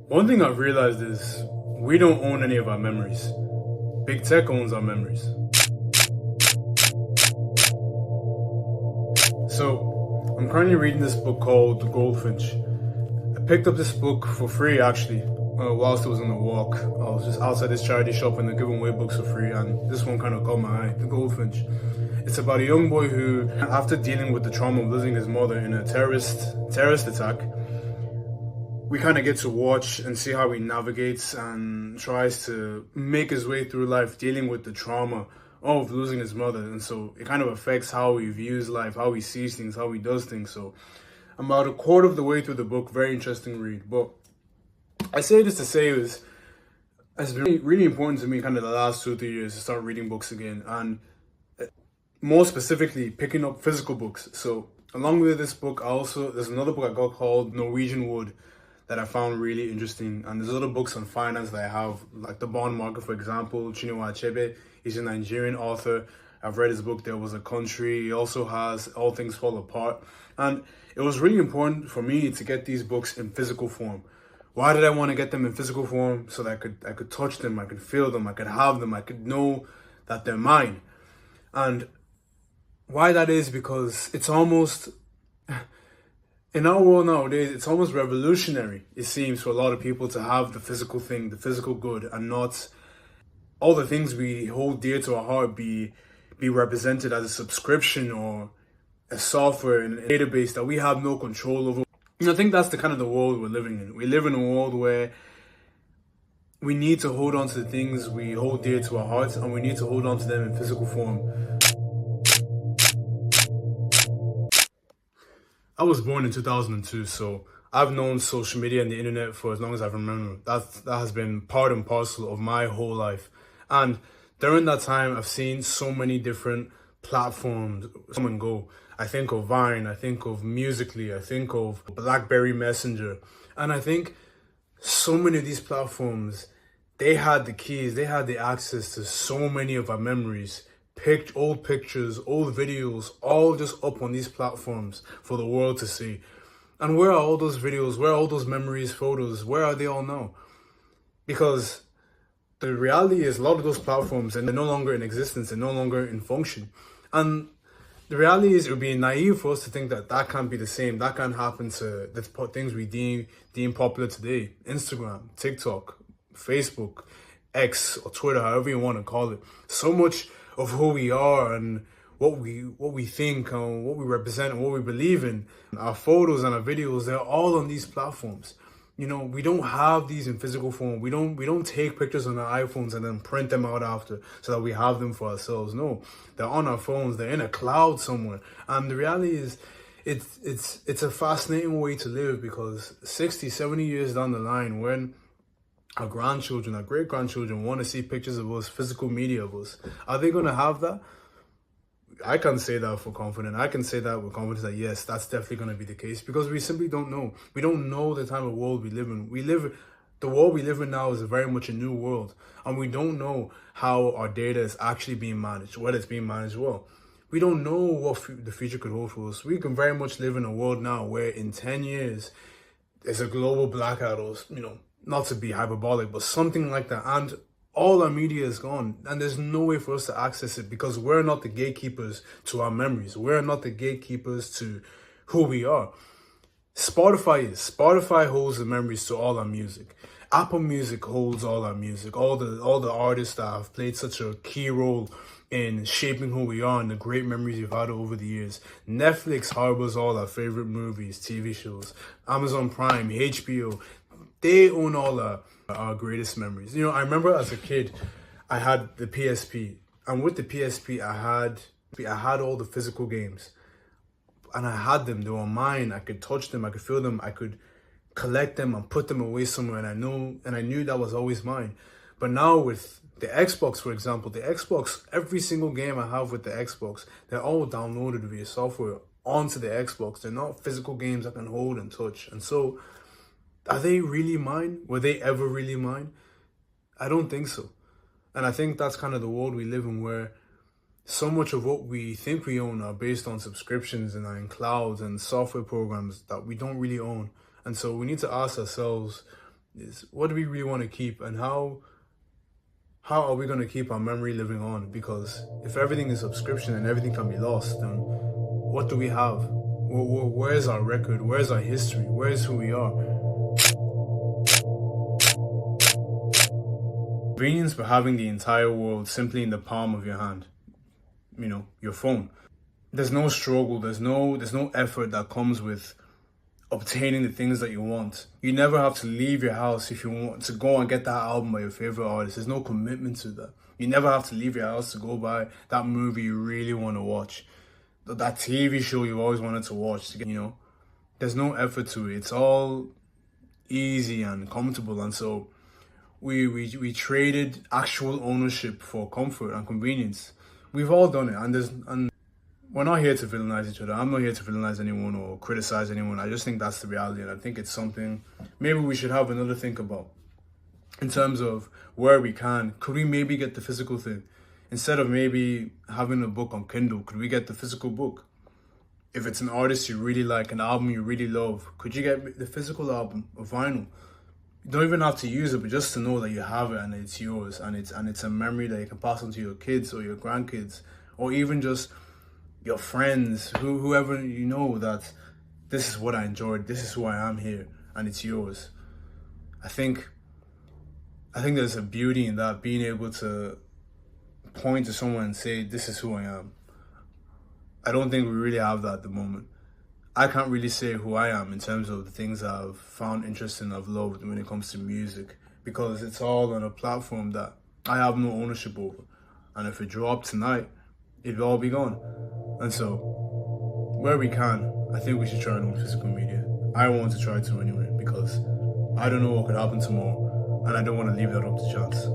One thing I've realized is we don't own any of our memories. Big tech owns our memories. So, I'm currently reading this book called The Goldfinch. I picked up this book for free actually, whilst I was on a walk. I was just outside this charity shop and they're giving away books for free, and this one kind of caught my eye, The Goldfinch. It's about a young boy who, after dealing with the trauma of losing his mother in a terrorist attack, we kind of get to watch and see how he navigates and tries to make his way through life dealing with the trauma of losing his mother. And so it kind of affects how he views life, how he sees things, how he does things. So I'm about a quarter of the way through the book. Very interesting read. But I say this to say it's been really important to me kind of the last 2 or 3 years to start reading books again. And more specifically, picking up physical books. So along with this book, there's another book I got called Norwegian Wood that I found really interesting. And there's other books on finance that I have, like the bond market, for example. Chinua Achebe, he's a Nigerian author. I've read his book, There Was a Country. He also has All Things Fall Apart. And it was really important for me to get these books in physical form. Why did I want to get them in physical form? So that I could touch them, I could feel them, I could have them, I could know that they're mine. And why that is because it's almost, in our world nowadays, it's almost revolutionary, it seems, for a lot of people to have the physical thing, the physical good, and not all the things we hold dear to our heart be represented as a subscription or a software and a database that we have no control over. And I think that's the kind of the world we're living in. We live in a world where we need to hold on to the things we hold dear to our hearts, and we need to hold on to them in physical form. I was born in 2002, so I've known social media and the internet for as long as I remember. That has been part and parcel of my whole life. And during that time, I've seen so many different platforms come and go. I think of Vine, I think of Musical.ly, I think of BlackBerry Messenger. And I think so many of these platforms, they had the keys, they had the access to so many of our memories. Old pictures, old videos, all just up on these platforms for the world to see. And where are all those videos? Where are all those memories, photos? Where are they all now? Because the reality is a lot of those platforms, and they're no longer in existence, they're no longer in function. And the reality is it would be naive for us to think that that can't be the same. That can't happen to the things we deem popular today. Instagram, TikTok, Facebook, X, or Twitter, however you want to call it. So much of who we are and what we think and what we represent and what we believe in, our photos and our videos, they're all on these platforms. You know, we don't have these in physical form. We don't take pictures on our iPhones and then print them out after so that we have them for ourselves. No, they're on our phones. They're in a cloud somewhere. And the reality is, it's a fascinating way to live, because 60, 70 years down the line, when our grandchildren, our great-grandchildren want to see pictures of us, physical media of us, are they going to have that? I can't say that for confidence. I can say that with confidence that yes, that's definitely going to be the case, because we simply don't know. We don't know the type of world we live in. The world we live in now is very much a new world, and we don't know how our data is actually being managed, whether it's being managed well. We don't know what the future could hold for us. We can very much live in a world now where in 10 years, there's a global blackout, or, not to be hyperbolic, but something like that. And all our media is gone, and there's no way for us to access it, because we're not the gatekeepers to our memories. We're not the gatekeepers to who we are. Spotify holds the memories to all our music. Apple Music holds all our music. All the artists that have played such a key role in shaping who we are and the great memories we've had over the years. Netflix harbors all our favorite movies, TV shows. Amazon Prime, HBO, they own all our greatest memories. I remember as a kid, I had the PSP, and with the PSP, I had all the physical games, and I had them. They were mine. I could touch them. I could feel them. I could collect them and put them away somewhere, and I knew that was always mine. But now with the Xbox, for example, every single game I have with the Xbox, they're all downloaded via software onto the Xbox. They're not physical games I can hold and touch, and so. Are they really mine? Were they ever really mine? I don't think so. And I think that's kind of the world we live in, where so much of what we think we own are based on subscriptions and are in clouds and software programs that we don't really own. And so we need to ask ourselves, is what do we really want to keep, and how are we going to keep our memory living on? Because if everything is subscription and everything can be lost, then what do we have? Where's our record? Where's our history? Where's who we are? Convenience for having the entire world simply in the palm of your hand, your phone. There's no struggle, there's no effort that comes with obtaining the things that you want. You never have to leave your house if you want to go and get that album by your favorite artist. There's no commitment to that. You never have to leave your house to go buy that movie you really want to watch, that TV show you always wanted to watch. There's no effort to it. It's all easy and comfortable, and so we traded actual ownership for comfort and convenience. We've all done it, and we're not here to villainize each other. I'm not here to villainize anyone or criticize anyone. I just think that's the reality, and I think it's something maybe we should have another think about. In terms of where we can, could we maybe get the physical thing? Instead of maybe having a book on Kindle, could we get the physical book? If it's an artist you really like, an album you really love, could you get the physical album or vinyl? You don't even have to use it, but just to know that you have it and it's yours, and it's a memory that you can pass on to your kids or your grandkids, or even just your friends, whoever you know, that this is what I enjoyed, this is who I am here, and it's yours. I think there's a beauty in that, being able to point to someone and say, this is who I am. I don't think we really have that at the moment. I can't really say who I am in terms of the things I've found interesting, I've loved when it comes to music, because it's all on a platform that I have no ownership over. And if it dropped tonight, it'd all be gone. And so, where we can, I think we should try and own physical media. I want to try to anyway, because I don't know what could happen tomorrow, and I don't want to leave that up to chance.